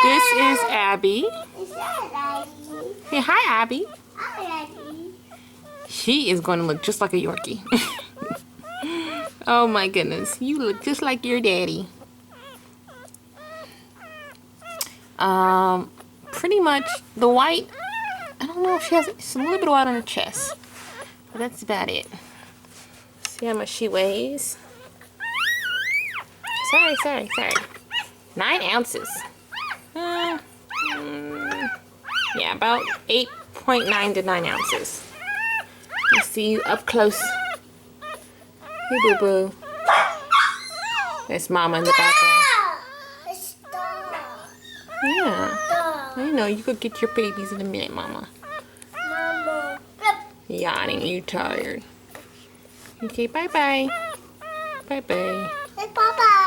This is Abby. Say hi, Abby. Hi, Abby. She is going to look just like a Yorkie. Oh my goodness, you look just like your daddy. Pretty much the white, I don't know if she has, it's a little bit white on her chest, but that's about it. See how much she weighs? Sorry. 9 ounces. Yeah, about 8.9 to 9 ounces. Let's see you up close. Hey, boo-boo. There's Mama in the background. Yeah. I know. You could get your babies in a minute, Mama. Mama. Yawning. You tired. Okay, bye-bye. Bye-bye. Bye-bye.